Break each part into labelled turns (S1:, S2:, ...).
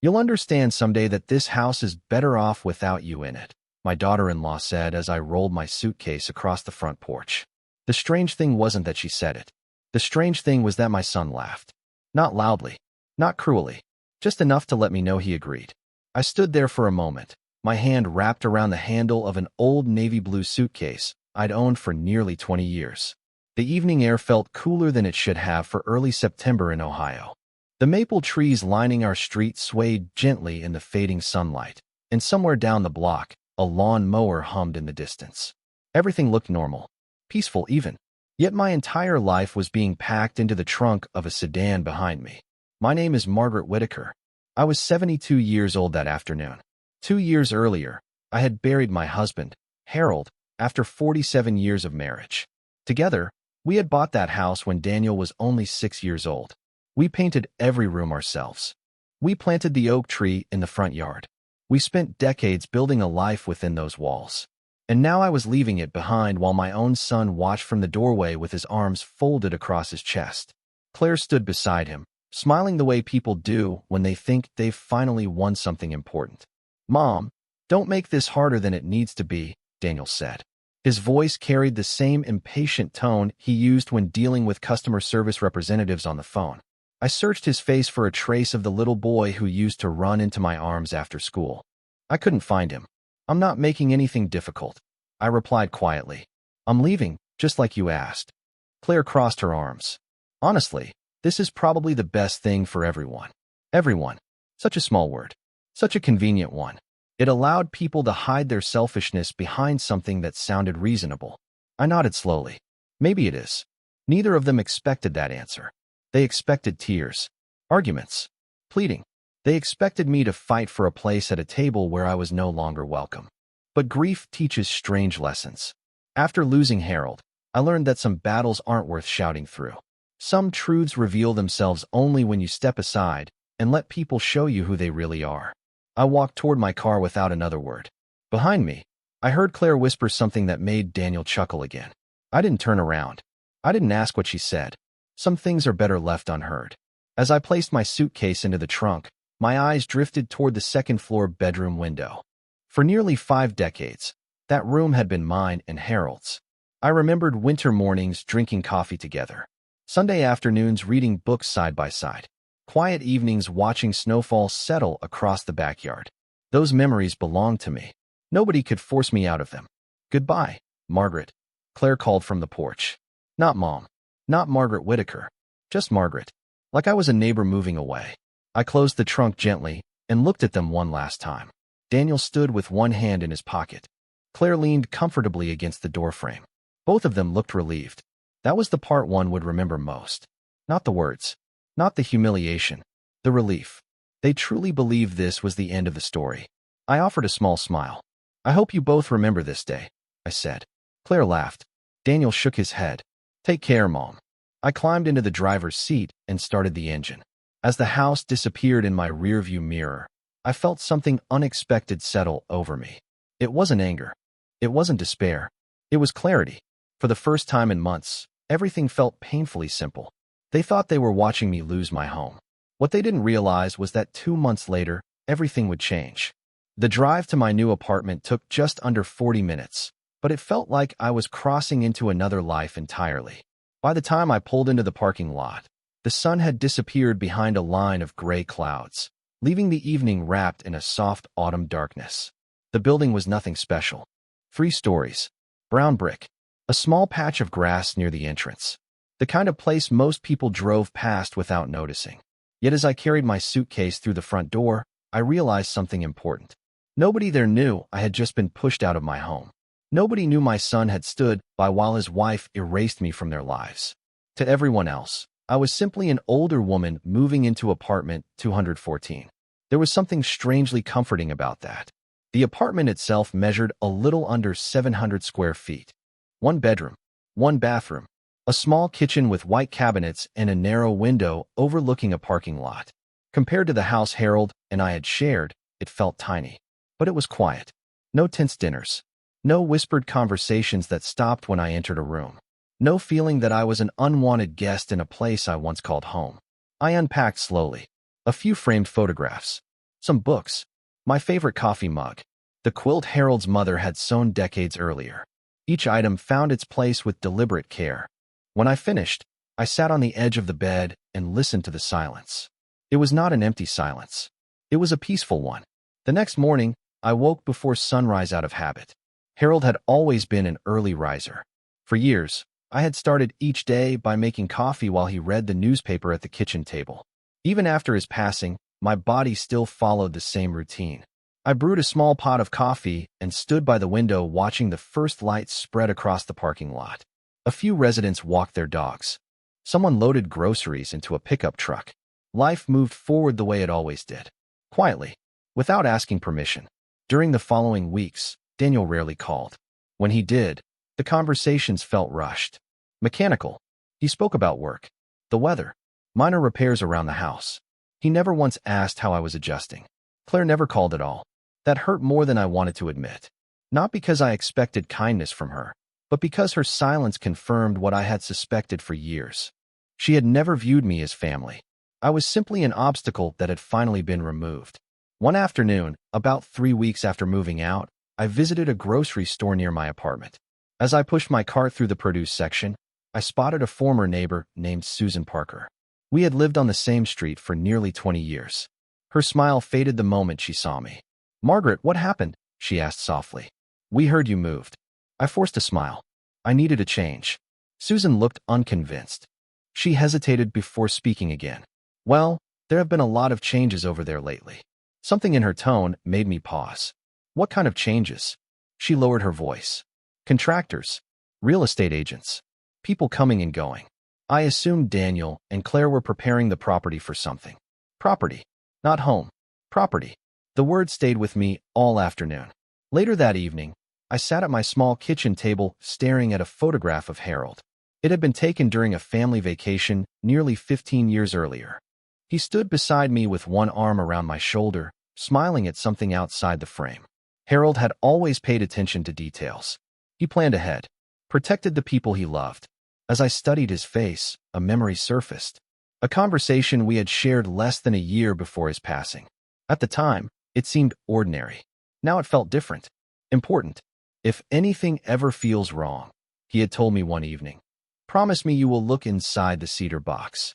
S1: You'll understand someday that this house is better off without you in it, my daughter-in-law said as I rolled my suitcase across the front porch. The strange thing wasn't that she said it. The strange thing was that my son laughed. Not loudly, not cruelly, just enough to let me know he agreed. I stood there for a moment, my hand wrapped around the handle of an old navy blue suitcase I'd owned for nearly 20 years. The evening air felt cooler than it should have for early September in Ohio. The maple trees lining our street swayed gently in the fading sunlight, and somewhere down the block, a lawn mower hummed in the distance. Everything looked normal, peaceful even. Yet my entire life was being packed into the trunk of a sedan behind me. My name is Margaret Whitaker. I was 72 years old that afternoon. 2 years earlier, I had buried my husband, Harold, after 47 years of marriage. Together, we had bought that house when Daniel was only 6 years old. We painted every room ourselves. We planted the oak tree in the front yard. We spent decades building a life within those walls. And now I was leaving it behind while my own son watched from the doorway with his arms folded across his chest. Claire stood beside him, smiling the way people do when they think they've finally won something important. "Mom, don't make this harder than it needs to be," Daniel said. His voice carried the same impatient tone he used when dealing with customer service representatives on the phone. I searched his face for a trace of the little boy who used to run into my arms after school. I couldn't find him. "I'm not making anything difficult," I replied quietly. "I'm leaving, just like you asked." Claire crossed her arms. "Honestly, this is probably the best thing for everyone." Everyone. Such a small word. Such a convenient one. It allowed people to hide their selfishness behind something that sounded reasonable. I nodded slowly. Maybe it is. Neither of them expected that answer. They expected tears, arguments, pleading. They expected me to fight for a place at a table where I was no longer welcome. But grief teaches strange lessons. After losing Harold, I learned that some battles aren't worth shouting through. Some truths reveal themselves only when you step aside and let people show you who they really are. I walked toward my car without another word. Behind me, I heard Claire whisper something that made Daniel chuckle again. I didn't turn around. I didn't ask what she said. Some things are better left unheard. As I placed my suitcase into the trunk, my eyes drifted toward the second-floor bedroom window. For nearly 5 decades, that room had been mine and Harold's. I remembered winter mornings drinking coffee together, Sunday afternoons reading books side by side, quiet evenings watching snowfall settle across the backyard. Those memories belonged to me. Nobody could force me out of them. "Goodbye, Margaret," Claire called from the porch. Not Mom. Not Margaret Whitaker. Just Margaret. Like I was a neighbor moving away. I closed the trunk gently and looked at them one last time. Daniel stood with one hand in his pocket. Claire leaned comfortably against the doorframe. Both of them looked relieved. That was the part one would remember most. Not the words. Not the humiliation. The relief. They truly believed this was the end of the story. I offered a small smile. "I hope you both remember this day," I said. Claire laughed. Daniel shook his head. "Take care, Mom." I climbed into the driver's seat and started the engine. As the house disappeared in my rearview mirror, I felt something unexpected settle over me. It wasn't anger. It wasn't despair. It was clarity. For the first time in months, everything felt painfully simple. They thought they were watching me lose my home. What they didn't realize was that 2 months later, everything would change. The drive to my new apartment took just under 40 minutes, but it felt like I was crossing into another life entirely. By the time I pulled into the parking lot, the sun had disappeared behind a line of gray clouds, leaving the evening wrapped in a soft autumn darkness. The building was nothing special. 3 stories, brown brick, a small patch of grass near the entrance. The kind of place most people drove past without noticing. Yet as I carried my suitcase through the front door, I realized something important. Nobody there knew I had just been pushed out of my home. Nobody knew my son had stood by while his wife erased me from their lives. To everyone else, I was simply an older woman moving into apartment 214. There was something strangely comforting about that. The apartment itself measured a little under 700 square feet. 1 bedroom, 1 bathroom, a small kitchen with white cabinets and a narrow window overlooking a parking lot. Compared to the house Harold and I had shared, it felt tiny. But it was quiet. No tense dinners. No whispered conversations that stopped when I entered a room. No feeling that I was an unwanted guest in a place I once called home. I unpacked slowly. A few framed photographs. Some books. My favorite coffee mug. The quilt Harold's mother had sewn decades earlier. Each item found its place with deliberate care. When I finished, I sat on the edge of the bed and listened to the silence. It was not an empty silence. It was a peaceful one. The next morning, I woke before sunrise out of habit. Harold had always been an early riser. For years, I had started each day by making coffee while he read the newspaper at the kitchen table. Even after his passing, my body still followed the same routine. I brewed a small pot of coffee and stood by the window watching the first lights spread across the parking lot. A few residents walked their dogs. Someone loaded groceries into a pickup truck. Life moved forward the way it always did. Quietly, without asking permission. During the following weeks, Daniel rarely called. When he did, the conversations felt rushed. Mechanical. He spoke about work, the weather, minor repairs around the house. He never once asked how I was adjusting. Claire never called at all. That hurt more than I wanted to admit. Not because I expected kindness from her, but because her silence confirmed what I had suspected for years. She had never viewed me as family. I was simply an obstacle that had finally been removed. One afternoon, about 3 weeks after moving out, I visited a grocery store near my apartment. As I pushed my cart through the produce section, I spotted a former neighbor named Susan Parker. We had lived on the same street for nearly 20 years. Her smile faded the moment she saw me. "Margaret, what happened?" she asked softly. "We heard you moved." I forced a smile. I needed a change. Susan looked unconvinced. She hesitated before speaking again. "Well, there have been a lot of changes over there lately." Something in her tone made me pause. "What kind of changes?" She lowered her voice. "Contractors, real estate agents, people coming and going." I assumed Daniel and Claire were preparing the property for something. Property, not home. Property. The word stayed with me all afternoon. Later that evening, I sat at my small kitchen table staring at a photograph of Harold. It had been taken during a family vacation nearly 15 years earlier. He stood beside me with one arm around my shoulder, smiling at something outside the frame. Harold had always paid attention to details. He planned ahead, protected the people he loved. As I studied his face, a memory surfaced. A conversation we had shared less than a year before his passing. At the time, it seemed ordinary. Now it felt different. Important. "If anything ever feels wrong," he had told me one evening, "promise me you will look inside the cedar box."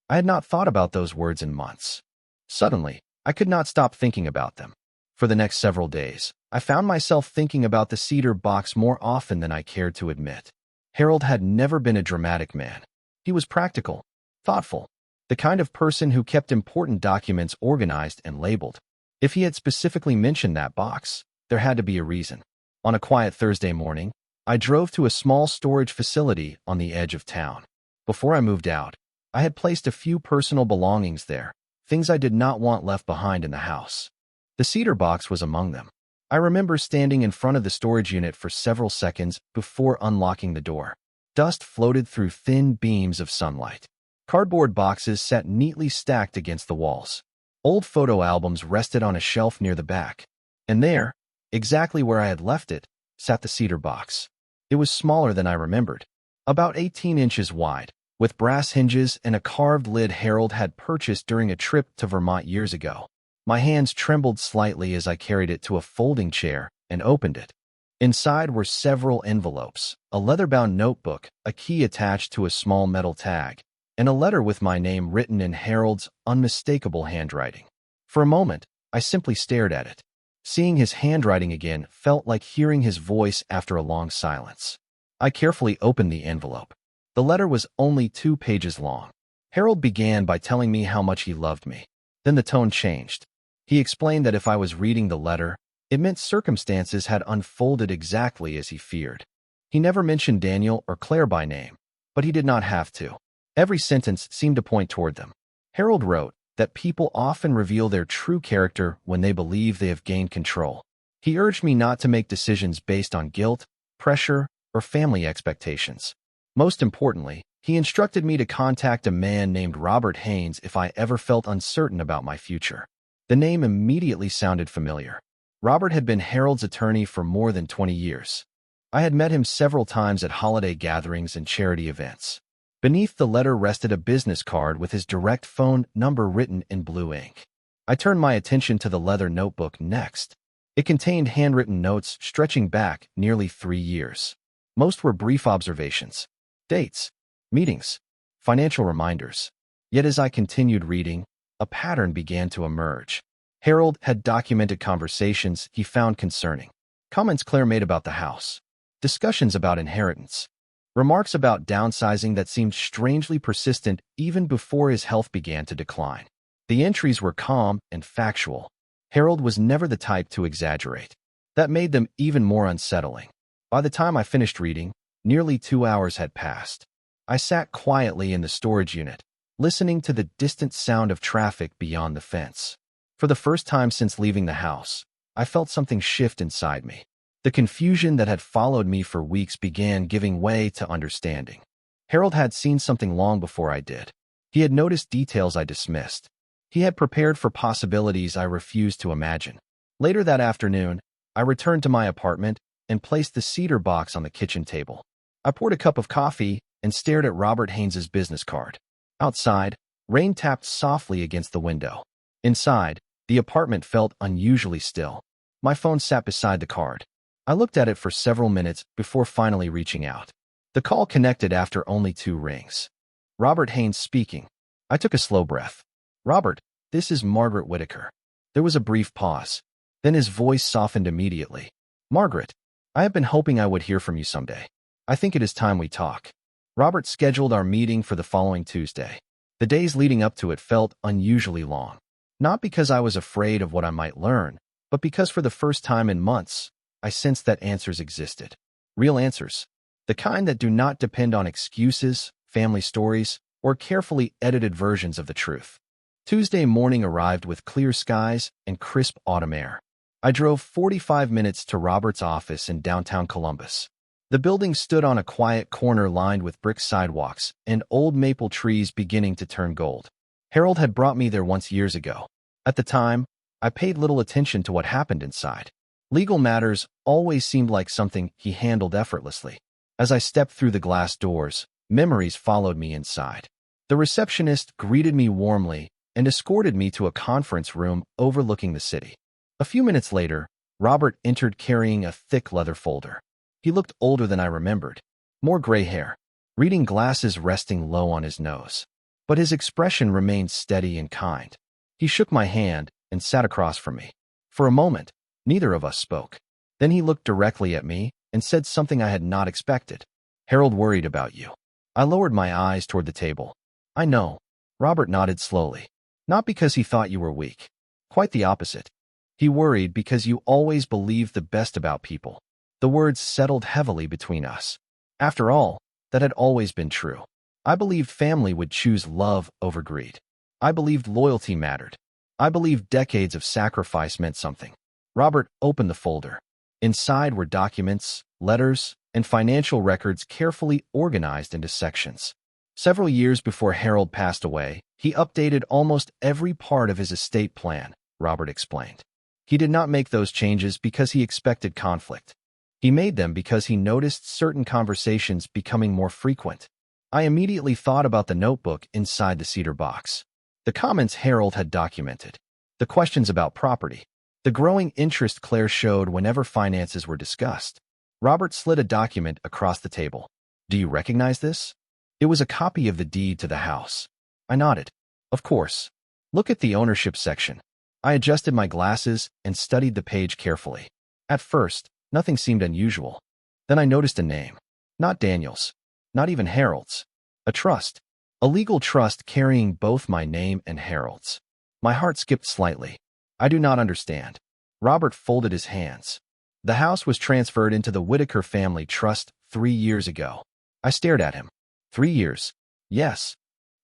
S1: I had not thought about those words in months. Suddenly, I could not stop thinking about them. For the next several days, I found myself thinking about the cedar box more often than I cared to admit. Harold had never been a dramatic man. He was practical, thoughtful, the kind of person who kept important documents organized and labeled. If he had specifically mentioned that box, there had to be a reason. On a quiet Thursday morning, I drove to a small storage facility on the edge of town. Before I moved out, I had placed a few personal belongings there, things I did not want left behind in the house. The cedar box was among them. I remember standing in front of the storage unit for several seconds before unlocking the door. Dust floated through thin beams of sunlight. Cardboard boxes sat neatly stacked against the walls. Old photo albums rested on a shelf near the back. And there, exactly where I had left it, sat the cedar box. It was smaller than I remembered, about 18 inches wide, with brass hinges and a carved lid Harold had purchased during a trip to Vermont years ago. My hands trembled slightly as I carried it to a folding chair and opened it. Inside were several envelopes, a leather-bound notebook, a key attached to a small metal tag, and a letter with my name written in Harold's unmistakable handwriting. For a moment, I simply stared at it. Seeing his handwriting again felt like hearing his voice after a long silence. I carefully opened the envelope. The letter was only 2 pages long. Harold began by telling me how much he loved me. Then the tone changed. He explained that if I was reading the letter, it meant circumstances had unfolded exactly as he feared. He never mentioned Daniel or Claire by name, but he did not have to. Every sentence seemed to point toward them. Harold wrote that people often reveal their true character when they believe they have gained control. He urged me not to make decisions based on guilt, pressure, or family expectations. Most importantly, he instructed me to contact a man named Robert Haynes if I ever felt uncertain about my future. The name immediately sounded familiar. Robert had been Harold's attorney for more than 20 years. I had met him several times at holiday gatherings and charity events. Beneath the letter rested a business card with his direct phone number written in blue ink. I turned my attention to the leather notebook next. It contained handwritten notes stretching back nearly 3 years. Most were brief observations, dates, meetings, financial reminders. Yet as I continued reading, a pattern began to emerge. Harold had documented conversations he found concerning, comments Claire made about the house, discussions about inheritance, remarks about downsizing that seemed strangely persistent even before his health began to decline. The entries were calm and factual. Harold was never the type to exaggerate. That made them even more unsettling. By the time I finished reading, nearly 2 hours had passed. I sat quietly in the storage unit, listening to the distant sound of traffic beyond the fence. For the first time since leaving the house, I felt something shift inside me. The confusion that had followed me for weeks began giving way to understanding. Harold had seen something long before I did. He had noticed details I dismissed. He had prepared for possibilities I refused to imagine. Later that afternoon, I returned to my apartment and placed the cedar box on the kitchen table. I poured a cup of coffee and stared at Robert Haynes's business card. Outside, rain tapped softly against the window. Inside, the apartment felt unusually still. My phone sat beside the card. I looked at it for several minutes before finally reaching out. The call connected after only 2 rings. Robert Haynes speaking. I took a slow breath. Robert, this is Margaret Whitaker. There was a brief pause. Then his voice softened immediately. Margaret, I have been hoping I would hear from you someday. I think it is time we talk. Robert scheduled our meeting for the following Tuesday. The days leading up to it felt unusually long. Not because I was afraid of what I might learn, but because for the first time in months, I sensed that answers existed. Real answers. The kind that do not depend on excuses, family stories, or carefully edited versions of the truth. Tuesday morning arrived with clear skies and crisp autumn air. I drove 45 minutes to Robert's office in downtown Columbus. The building stood on a quiet corner lined with brick sidewalks and old maple trees beginning to turn gold. Harold had brought me there once years ago. At the time, I paid little attention to what happened inside. Legal matters always seemed like something he handled effortlessly. As I stepped through the glass doors, memories followed me inside. The receptionist greeted me warmly and escorted me to a conference room overlooking the city. A few minutes later, Robert entered carrying a thick leather folder. He looked older than I remembered. More gray hair, reading glasses resting low on his nose. But his expression remained steady and kind. He shook my hand and sat across from me. For a moment, neither of us spoke. Then he looked directly at me and said something I had not expected. Harold worried about you. I lowered my eyes toward the table. I know. Robert nodded slowly. Not because he thought you were weak. Quite the opposite. He worried because you always believed the best about people. The words settled heavily between us. After all, that had always been true. I believed family would choose love over greed. I believed loyalty mattered. I believed decades of sacrifice meant something. Robert opened the folder. Inside were documents, letters, and financial records carefully organized into sections. Several years before Harold passed away, he updated almost every part of his estate plan, Robert explained. He did not make those changes because he expected conflict. He made them because he noticed certain conversations becoming more frequent. I immediately thought about the notebook inside the cedar box. The comments Harold had documented. The questions about property. The growing interest Claire showed whenever finances were discussed. Robert slid a document across the table. Do you recognize this? It was a copy of the deed to the house. I nodded. Of course. Look at the ownership section. I adjusted my glasses and studied the page carefully. At first, nothing seemed unusual. Then I noticed a name. Not Daniel's. Not even Harold's. A trust. A legal trust carrying both my name and Harold's. My heart skipped slightly. I do not understand. Robert folded his hands. The house was transferred into the Whitaker family trust 3 years ago. I stared at him. 3 years. Yes.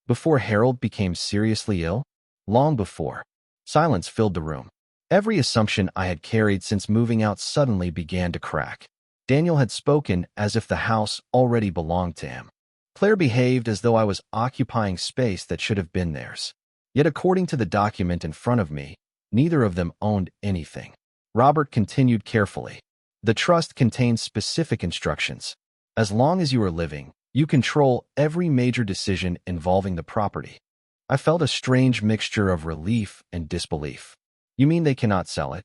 S1: Before Harold became seriously ill? Long before. Silence filled the room. Every assumption I had carried since moving out suddenly began to crack. Daniel had spoken as if the house already belonged to him. Claire behaved as though I was occupying space that should have been theirs. Yet according to the document in front of me, neither of them owned anything. Robert continued carefully. The trust contains specific instructions. As long as you are living, you control every major decision involving the property. I felt a strange mixture of relief and disbelief. You mean they cannot sell it?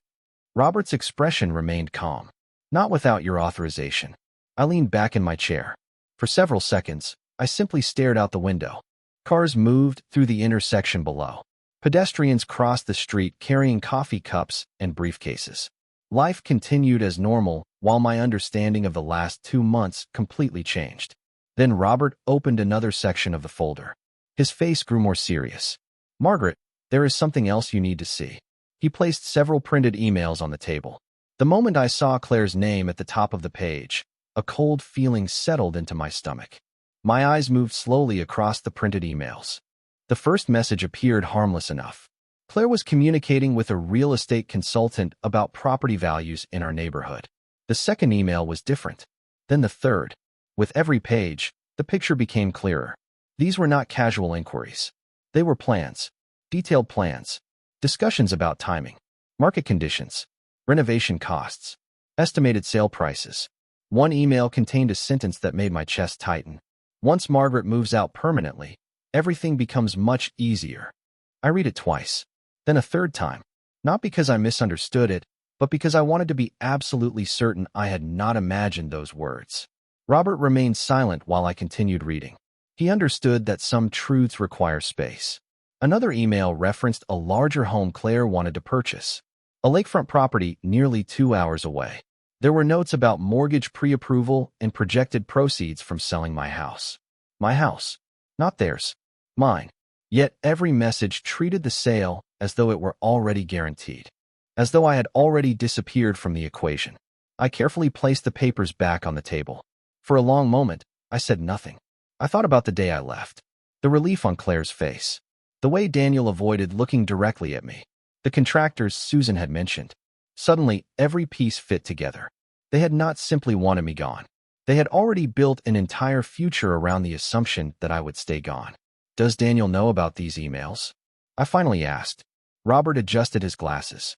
S1: Robert's expression remained calm. Not without your authorization. I leaned back in my chair. For several seconds, I simply stared out the window. Cars moved through the intersection below. Pedestrians crossed the street carrying coffee cups and briefcases. Life continued as normal while my understanding of the last 2 months completely changed. Then Robert opened another section of the folder. His face grew more serious. Margaret, there is something else you need to see. He placed several printed emails on the table. The moment I saw Claire's name at the top of the page, a cold feeling settled into my stomach. My eyes moved slowly across the printed emails. The first message appeared harmless enough. Claire was communicating with a real estate consultant about property values in our neighborhood. The second email was different. Then the third. With every page, the picture became clearer. These were not casual inquiries. They were plans, detailed plans, discussions about timing, market conditions, renovation costs, estimated sale prices. One email contained a sentence that made my chest tighten. Once Margaret moves out permanently, everything becomes much easier. I read it twice, then a third time, not because I misunderstood it, but because I wanted to be absolutely certain I had not imagined those words. Robert remained silent while I continued reading. He understood that some truths require space. Another email referenced a larger home Claire wanted to purchase, a lakefront property nearly 2 hours away. There were notes about mortgage pre-approval and projected proceeds from selling my house. My house, not theirs, mine. Yet every message treated the sale as though it were already guaranteed, as though I had already disappeared from the equation. I carefully placed the papers back on the table. For a long moment, I said nothing. I thought about the day I left, the relief on Claire's face, the way Daniel avoided looking directly at me, the contractors Susan had mentioned. Suddenly, every piece fit together. They had not simply wanted me gone. They had already built an entire future around the assumption that I would stay gone. Does Daniel know about these emails? I finally asked. Robert adjusted his glasses.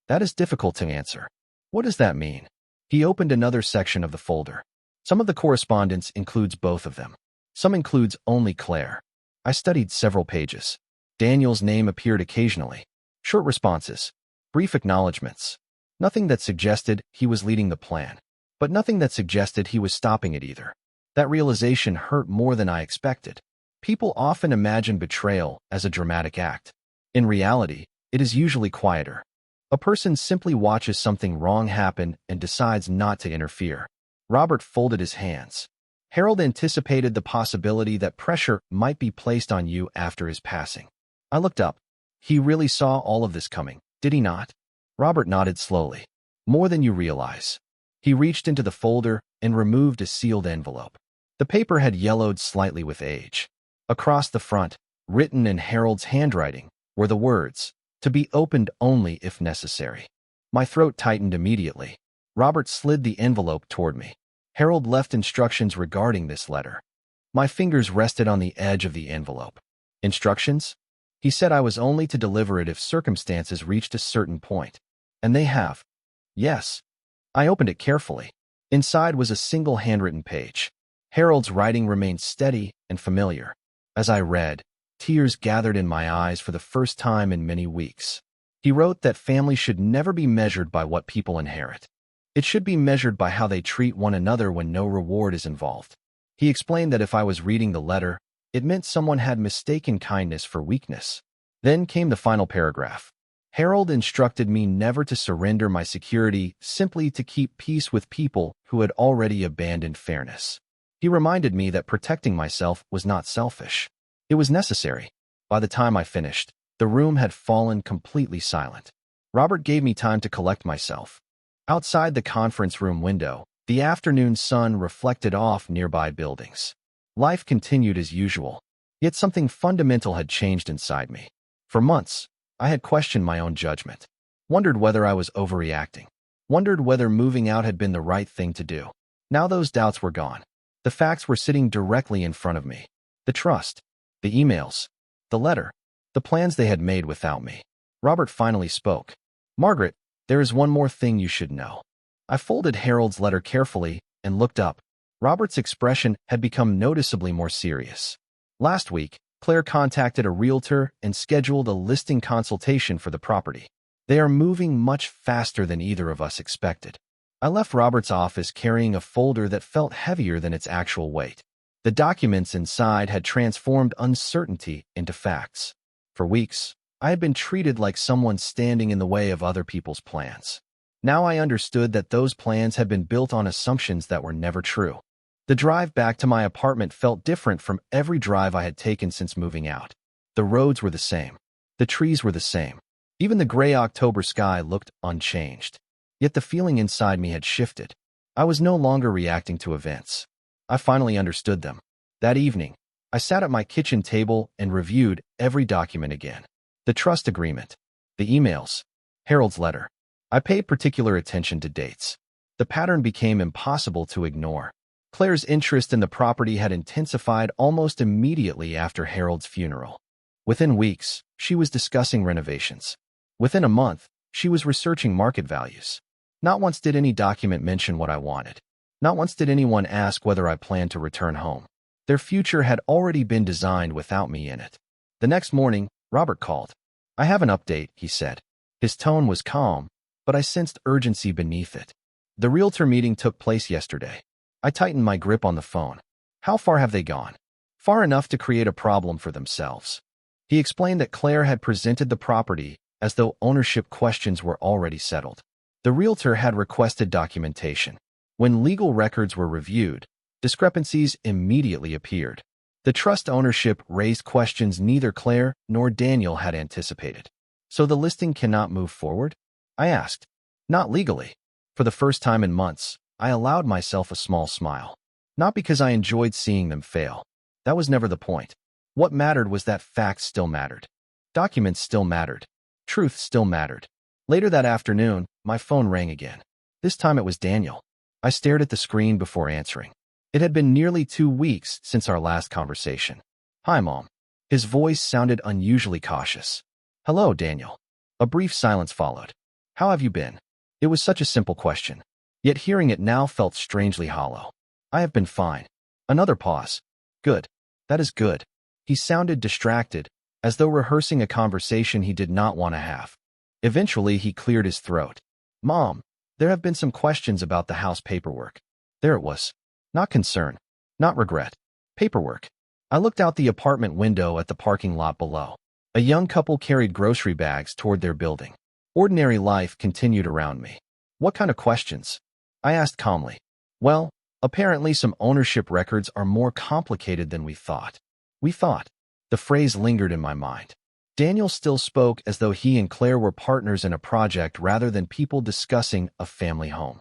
S1: That is difficult to answer. What does that mean? He opened another section of the folder. Some of the correspondence includes both of them. Some includes only Claire. I studied several pages. Daniel's name appeared occasionally. Short responses. Brief acknowledgments. Nothing that suggested he was leading the plan, but nothing that suggested he was stopping it either. That realization hurt more than I expected. People often imagine betrayal as a dramatic act. In reality, it is usually quieter. A person simply watches something wrong happen and decides not to interfere. Robert folded his hands. Harold anticipated the possibility that pressure might be placed on you after his passing. I looked up. He really saw all of this coming, did he not? Robert nodded slowly. More than you realize. He reached into the folder and removed a sealed envelope. The paper had yellowed slightly with age. Across the front, written in Harold's handwriting, were the words, "To be opened only if necessary." My throat tightened immediately. Robert slid the envelope toward me. Harold left instructions regarding this letter. My fingers rested on the edge of the envelope. Instructions? He said I was only to deliver it if circumstances reached a certain point. And they have. Yes. I opened it carefully. Inside was a single handwritten page. Harold's writing remained steady and familiar. As I read, tears gathered in my eyes for the first time in many weeks. He wrote that families should never be measured by what people inherit. It should be measured by how they treat one another when no reward is involved. He explained that if I was reading the letter, it meant someone had mistaken kindness for weakness. Then came the final paragraph. Harold instructed me never to surrender my security simply to keep peace with people who had already abandoned fairness. He reminded me that protecting myself was not selfish. It was necessary. By the time I finished, the room had fallen completely silent. Robert gave me time to collect myself. Outside the conference room window, the afternoon sun reflected off nearby buildings. Life continued as usual, yet something fundamental had changed inside me. For months, I had questioned my own judgment, wondered whether I was overreacting, wondered whether moving out had been the right thing to do. Now those doubts were gone. The facts were sitting directly in front of me. The trust, the emails, the letter, the plans they had made without me. Robert finally spoke. Margaret, there is one more thing you should know. I folded Harold's letter carefully and looked up. Robert's expression had become noticeably more serious. Last week, Claire contacted a realtor and scheduled a listing consultation for the property. They are moving much faster than either of us expected. I left Robert's office carrying a folder that felt heavier than its actual weight. The documents inside had transformed uncertainty into facts. For weeks, I had been treated like someone standing in the way of other people's plans. Now I understood that those plans had been built on assumptions that were never true. The drive back to my apartment felt different from every drive I had taken since moving out. The roads were the same. The trees were the same. Even the gray October sky looked unchanged. Yet the feeling inside me had shifted. I was no longer reacting to events. I finally understood them. That evening, I sat at my kitchen table and reviewed every document again. The trust agreement, the emails, Harold's letter. I paid particular attention to dates. The pattern became impossible to ignore. Claire's interest in the property had intensified almost immediately after Harold's funeral. Within weeks, she was discussing renovations. Within a month, she was researching market values. Not once did any document mention what I wanted. Not once did anyone ask whether I planned to return home. Their future had already been designed without me in it. The next morning, Robert called. "I have an update," he said. His tone was calm, but I sensed urgency beneath it. "The realtor meeting took place yesterday." I tightened my grip on the phone. "How far have they gone?" "Far enough to create a problem for themselves." He explained that Claire had presented the property as though ownership questions were already settled. The realtor had requested documentation. When legal records were reviewed, discrepancies immediately appeared. The trust ownership raised questions neither Claire nor Daniel had anticipated. "So the listing cannot move forward?" I asked. "Not legally." For the first time in months, I allowed myself a small smile. Not because I enjoyed seeing them fail. That was never the point. What mattered was that facts still mattered. Documents still mattered. Truth still mattered. Later that afternoon, my phone rang again. This time it was Daniel. I stared at the screen before answering. It had been nearly 2 weeks since our last conversation. "Hi, Mom." His voice sounded unusually cautious. "Hello, Daniel." A brief silence followed. "How have you been?" It was such a simple question. Yet hearing it now felt strangely hollow. "I have been fine." Another pause. "Good. That is good." He sounded distracted, as though rehearsing a conversation he did not want to have. Eventually, he cleared his throat. "Mom, there have been some questions about the house paperwork." There it was. Not concern. Not regret. Paperwork. I looked out the apartment window at the parking lot below. A young couple carried grocery bags toward their building. Ordinary life continued around me. "What kind of questions?" I asked calmly. "Well, apparently some ownership records are more complicated than we thought." We thought. The phrase lingered in my mind. Daniel still spoke as though he and Claire were partners in a project rather than people discussing a family home.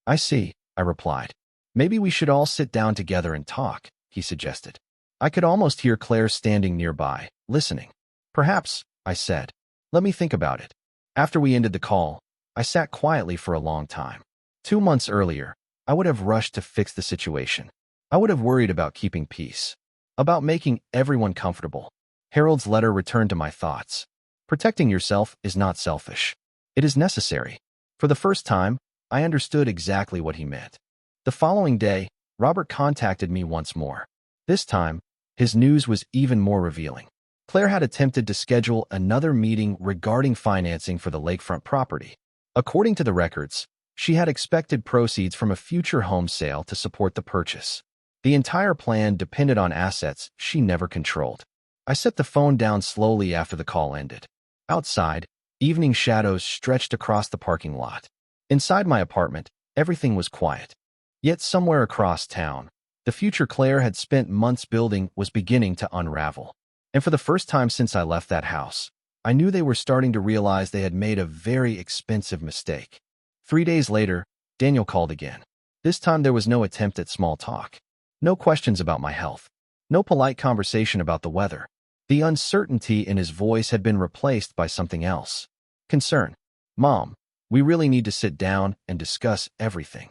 S1: "I see," I replied. "Maybe we should all sit down together and talk," he suggested. I could almost hear Claire standing nearby, listening. "Perhaps," I said. "Let me think about it." After we ended the call, I sat quietly for a long time. 2 months earlier, I would have rushed to fix the situation. I would have worried about keeping peace, about making everyone comfortable. Harold's letter returned to my thoughts. Protecting yourself is not selfish. It is necessary. For the first time, I understood exactly what he meant. The following day, Robert contacted me once more. This time, his news was even more revealing. Claire had attempted to schedule another meeting regarding financing for the lakefront property. According to the records, she had expected proceeds from a future home sale to support the purchase. The entire plan depended on assets she never controlled. I set the phone down slowly after the call ended. Outside, evening shadows stretched across the parking lot. Inside my apartment, everything was quiet. Yet somewhere across town, the future Claire had spent months building was beginning to unravel. And for the first time since I left that house, I knew they were starting to realize they had made a very expensive mistake. 3 days later, Daniel called again. This time there was no attempt at small talk. No questions about my health. No polite conversation about the weather. The uncertainty in his voice had been replaced by something else. Concern. "Mom, we really need to sit down and discuss everything."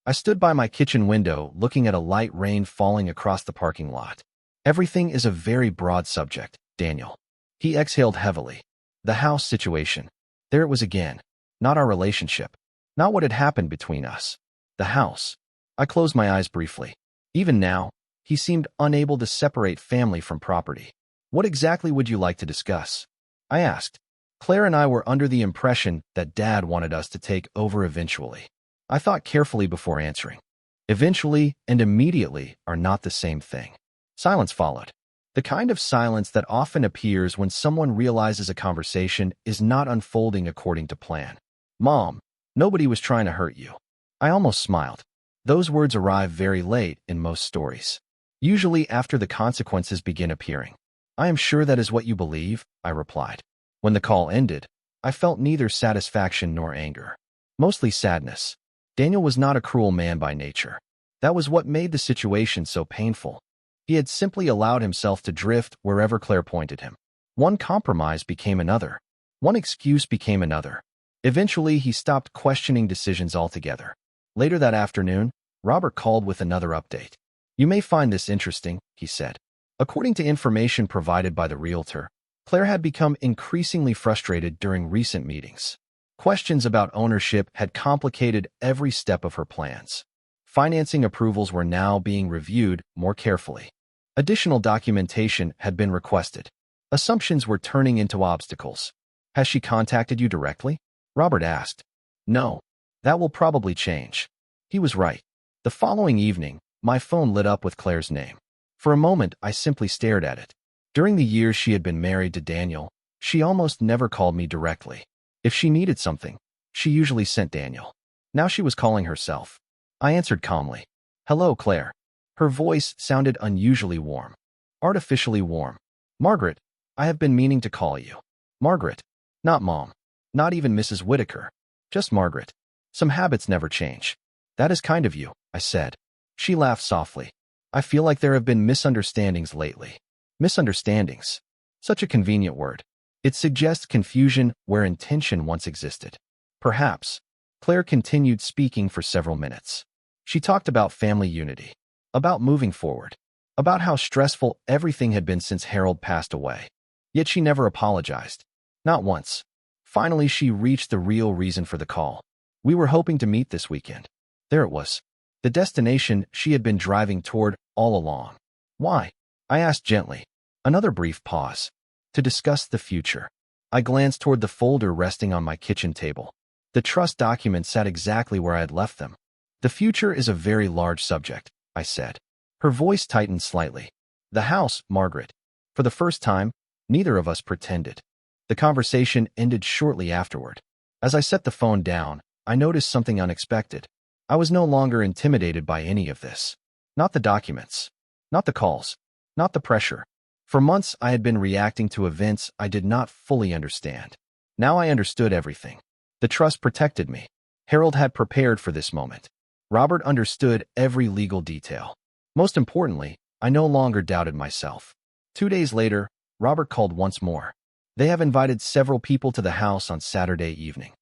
S1: I stood by my kitchen window looking at a light rain falling across the parking lot. "Everything is a very broad subject, Daniel." He exhaled heavily. The house situation. There it was again. Not our relationship. Not what had happened between us. The house. I closed my eyes briefly. Even now, he seemed unable to separate family from property. What exactly would you like to discuss? I asked. Claire and I were under the impression that Dad wanted us to take over eventually. I thought carefully before answering. Eventually and immediately are not the same thing. Silence followed. The kind of silence that often appears when someone realizes a conversation is not unfolding according to plan. Mom, nobody was trying to hurt you. I almost smiled. Those words arrive very late in most stories. Usually after the consequences begin appearing. I am sure that is what you believe, I replied. When the call ended, I felt neither satisfaction nor anger. Mostly sadness. Daniel was not a cruel man by nature. That was what made the situation so painful. He had simply allowed himself to drift wherever Claire pointed him. One compromise became another. One excuse became another. Eventually, he stopped questioning decisions altogether. Later that afternoon, Robert called with another update. You may find this interesting, he said. According to information provided by the realtor, Claire had become increasingly frustrated during recent meetings. Questions about ownership had complicated every step of her plans. Financing approvals were now being reviewed more carefully. Additional documentation had been requested. Assumptions were turning into obstacles. Has she contacted you directly? Robert asked. No. That will probably change. He was right. The following evening, my phone lit up with Claire's name. For a moment, I simply stared at it. During the years she had been married to Daniel, she almost never called me directly. If she needed something, she usually sent Daniel. Now she was calling herself. I answered calmly. Hello, Claire. Her voice sounded unusually warm. Artificially warm. Margaret, I have been meaning to call you. Margaret. Not Mom. Not even Mrs. Whitaker. Just Margaret. Some habits never change. That is kind of you, I said. She laughed softly. I feel like there have been misunderstandings lately. Misunderstandings. Such a convenient word. It suggests confusion where intention once existed. Perhaps. Claire continued speaking for several minutes. She talked about family unity, about moving forward, about how stressful everything had been since Harold passed away. Yet she never apologized. Not once. Finally, she reached the real reason for the call. We were hoping to meet this weekend. There it was. The destination she had been driving toward all along. Why? I asked gently. Another brief pause. To discuss the future. I glanced toward the folder resting on my kitchen table. The trust documents sat exactly where I had left them. The future is a very large subject, I said. Her voice tightened slightly. The house, Margaret. For the first time, neither of us pretended. The conversation ended shortly afterward. As I set the phone down, I noticed something unexpected. I was no longer intimidated by any of this. Not the documents. Not the calls. Not the pressure. For months, I had been reacting to events I did not fully understand. Now I understood everything. The trust protected me. Harold had prepared for this moment. Robert understood every legal detail. Most importantly, I no longer doubted myself. 2 days later, Robert called once more. They have invited several people to the house on Saturday evening.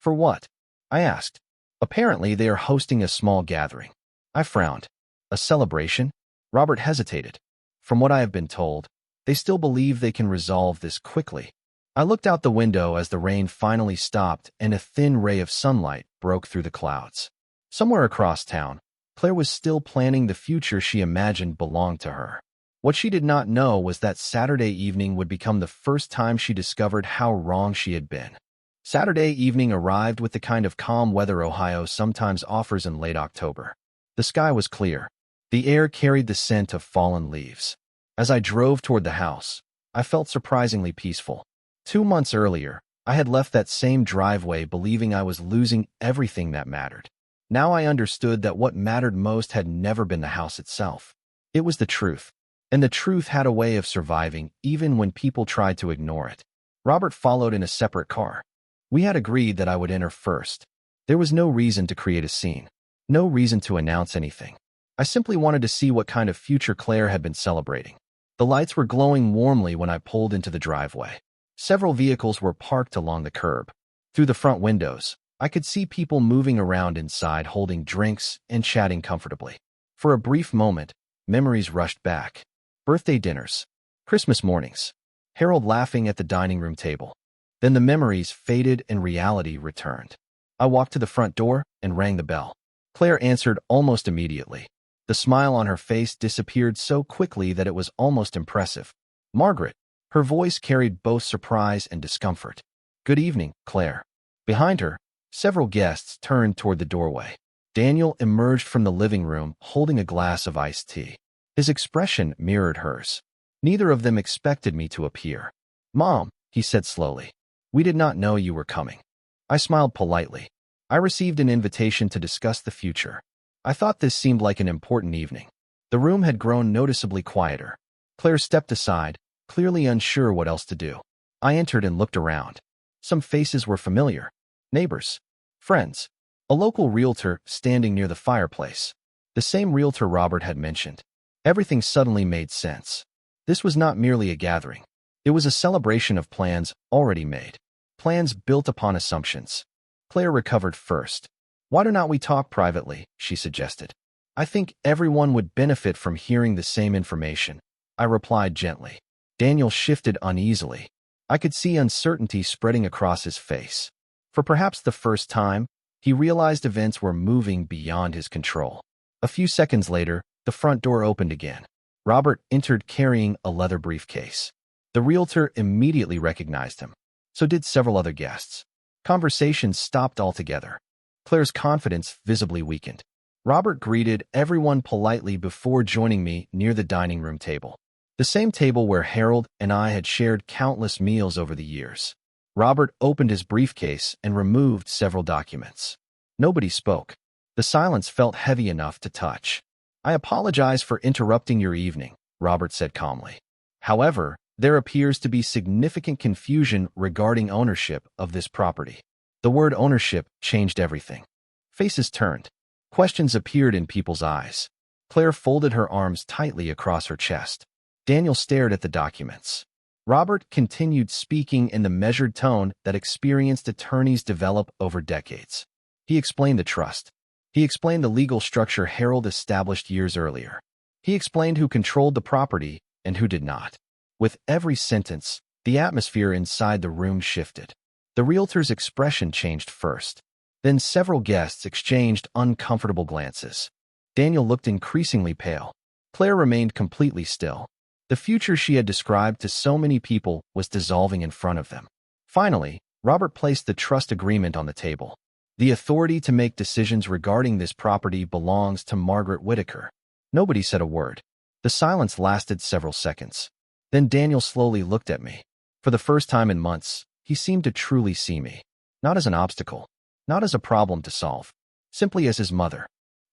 S1: For what? I asked. Apparently, they are hosting a small gathering. I frowned. A celebration? Robert hesitated. From what I have been told, they still believe they can resolve this quickly. I looked out the window as the rain finally stopped and a thin ray of sunlight broke through the clouds. Somewhere across town, Claire was still planning the future she imagined belonged to her. What she did not know was that Saturday evening would become the first time she discovered how wrong she had been. Saturday evening arrived with the kind of calm weather Ohio sometimes offers in late October. The sky was clear. The air carried the scent of fallen leaves. As I drove toward the house, I felt surprisingly peaceful. 2 months earlier, I had left that same driveway believing I was losing everything that mattered. Now I understood that what mattered most had never been the house itself. It was the truth. And the truth had a way of surviving even when people tried to ignore it. Robert followed in a separate car. We had agreed that I would enter first. There was no reason to create a scene. No reason to announce anything. I simply wanted to see what kind of future Claire had been celebrating. The lights were glowing warmly when I pulled into the driveway. Several vehicles were parked along the curb. Through the front windows, I could see people moving around inside holding drinks and chatting comfortably. For a brief moment, memories rushed back. Birthday dinners. Christmas mornings. Harold laughing at the dining room table. Then the memories faded and reality returned. I walked to the front door and rang the bell. Claire answered almost immediately. The smile on her face disappeared so quickly that it was almost impressive. Margaret, Her voice carried both surprise and discomfort. "Good evening, Claire." Behind her, several guests turned toward the doorway. Daniel emerged from the living room holding a glass of iced tea. His expression mirrored hers. Neither of them expected me to appear. "Mom," he said slowly, "we did not know you were coming." I smiled politely. I received an invitation to discuss the future. I thought this seemed like an important evening. The room had grown noticeably quieter. Claire stepped aside, clearly unsure what else to do. I entered and looked around. Some faces were familiar. Neighbors. Friends. A local realtor standing near the fireplace. The same realtor Robert had mentioned. Everything suddenly made sense. This was not merely a gathering. It was a celebration of plans already made. Plans built upon assumptions. Claire recovered first. "Why do not we talk privately?" she suggested. "I think everyone would benefit from hearing the same information," I replied gently. Daniel shifted uneasily. I could see uncertainty spreading across his face. For perhaps the first time, he realized events were moving beyond his control. A few seconds later, the front door opened again. Robert entered carrying a leather briefcase. The realtor immediately recognized him. So did several other guests. Conversations stopped altogether. Claire's confidence visibly weakened. Robert greeted everyone politely before joining me near the dining room table. The same table where Harold and I had shared countless meals over the years. Robert opened his briefcase and removed several documents. Nobody spoke. The silence felt heavy enough to touch. "I apologize for interrupting your evening," Robert said calmly. "However, there appears to be significant confusion regarding ownership of this property." The word ownership changed everything. Faces turned. Questions appeared in people's eyes. Claire folded her arms tightly across her chest. Daniel stared at the documents. Robert continued speaking in the measured tone that experienced attorneys develop over decades. He explained the trust. He explained the legal structure Harold established years earlier. He explained who controlled the property and who did not. With every sentence, the atmosphere inside the room shifted. The realtor's expression changed first. Then several guests exchanged uncomfortable glances. Daniel looked increasingly pale. Claire remained completely still. The future she had described to so many people was dissolving in front of them. Finally, Robert placed the trust agreement on the table. "The authority to make decisions regarding this property belongs to Margaret Whitaker." Nobody said a word. The silence lasted several seconds. Then Daniel slowly looked at me. For the first time in months, he seemed to truly see me. Not as an obstacle. Not as a problem to solve. Simply as his mother.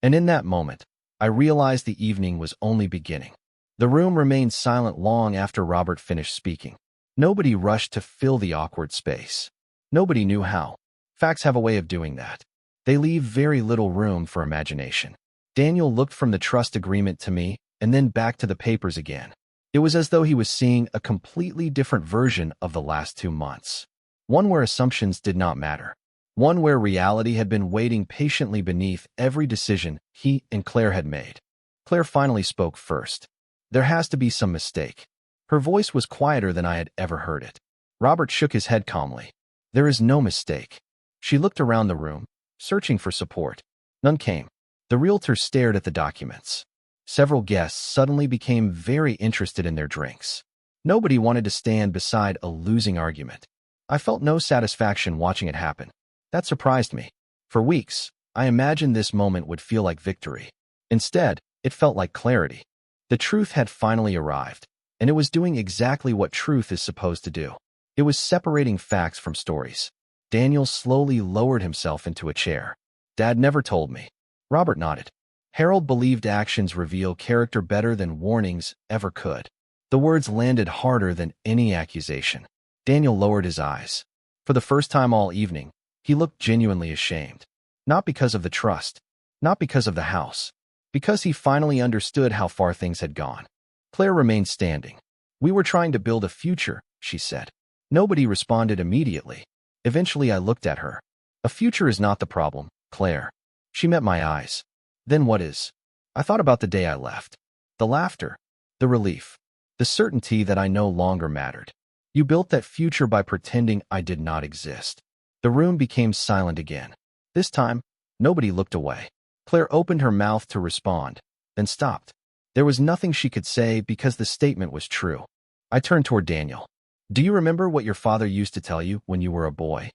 S1: And in that moment, I realized the evening was only beginning. The room remained silent long after Robert finished speaking. Nobody rushed to fill the awkward space. Nobody knew how. Facts have a way of doing that. They leave very little room for imagination. Daniel looked from the trust agreement to me and then back to the papers again. It was as though he was seeing a completely different version of the last 2 months. One where assumptions did not matter. One where reality had been waiting patiently beneath every decision he and Claire had made. Claire finally spoke first. "There has to be some mistake." Her voice was quieter than I had ever heard it. Robert shook his head calmly. "There is no mistake." She looked around the room, searching for support. None came. The realtor stared at the documents. Several guests suddenly became very interested in their drinks. Nobody wanted to stand beside a losing argument. I felt no satisfaction watching it happen. That surprised me. For weeks, I imagined this moment would feel like victory. Instead, it felt like clarity. The truth had finally arrived, and it was doing exactly what truth is supposed to do. It was separating facts from stories. Daniel slowly lowered himself into a chair. "Dad never told me." Robert nodded. Harold believed actions reveal character better than warnings ever could. The words landed harder than any accusation. Daniel lowered his eyes. For the first time all evening, he looked genuinely ashamed. Not because of the trust. Not because of the house. Because he finally understood how far things had gone. Claire remained standing. "We were trying to build a future," she said. Nobody responded immediately. Eventually I looked at her. "A future is not the problem, Claire." She met my eyes. "Then what is?" I thought about the day I left. The laughter. The relief. The certainty that I no longer mattered. "You built that future by pretending I did not exist." The room became silent again. This time, nobody looked away. Claire opened her mouth to respond, then stopped. There was nothing she could say because the statement was true. I turned toward Daniel. Do you remember what your father used to tell you when you were a boy?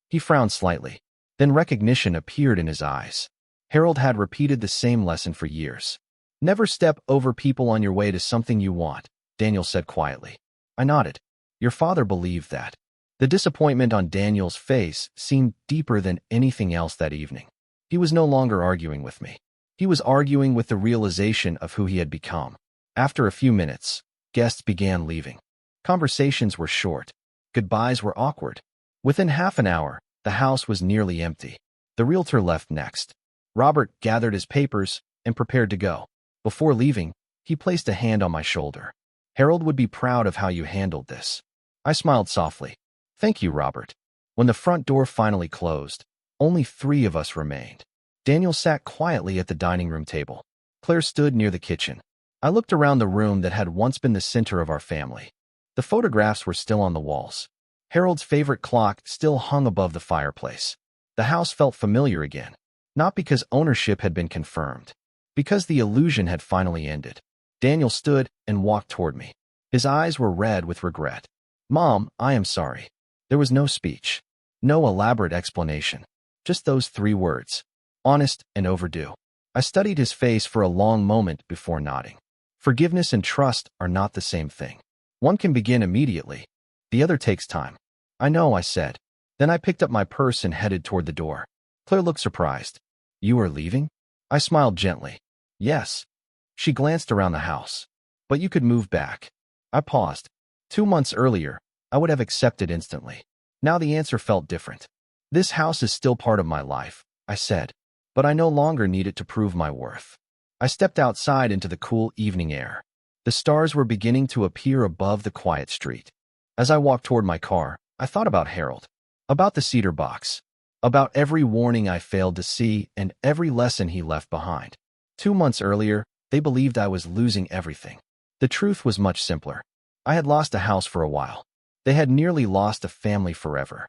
S1: He frowned slightly. Then recognition appeared in his eyes. Harold had repeated the same lesson for years. Never step over people on your way to something you want, Daniel said quietly. I nodded. Your father believed that. The disappointment on Daniel's face seemed deeper than anything else that evening. He was no longer arguing with me. He was arguing with the realization of who he had become. After a few minutes, guests began leaving. Conversations were short. Goodbyes were awkward. Within half an hour, the house was nearly empty. The realtor left next. Robert gathered his papers and prepared to go. Before leaving, he placed a hand on my shoulder. Harold would be proud of how you handled this. I smiled softly. Thank you, Robert. When the front door finally closed, only 3 of us remained. Daniel sat quietly at the dining room table. Claire stood near the kitchen. I looked around the room that had once been the center of our family. The photographs were still on the walls. Harold's favorite clock still hung above the fireplace. The house felt familiar again, not because ownership had been confirmed, because the illusion had finally ended. Daniel stood and walked toward me. His eyes were red with regret. Mom, I am sorry. There was no speech, no elaborate explanation, just those 3 words, honest and overdue. I studied his face for a long moment before nodding. Forgiveness and trust are not the same thing. One can begin immediately. The other takes time. I know, I said. Then I picked up my purse and headed toward the door. Claire looked surprised. You are leaving? I smiled gently. Yes. She glanced around the house. But you could move back. I paused. 2 months earlier, I would have accepted instantly. Now the answer felt different. This house is still part of my life, I said. But I no longer need it to prove my worth. I stepped outside into the cool evening air. The stars were beginning to appear above the quiet street. As I walked toward my car, I thought about Harold, about the cedar box, about every warning I failed to see and every lesson he left behind. 2 months earlier, they believed I was losing everything. The truth was much simpler. I had lost a house for a while. They had nearly lost a family forever.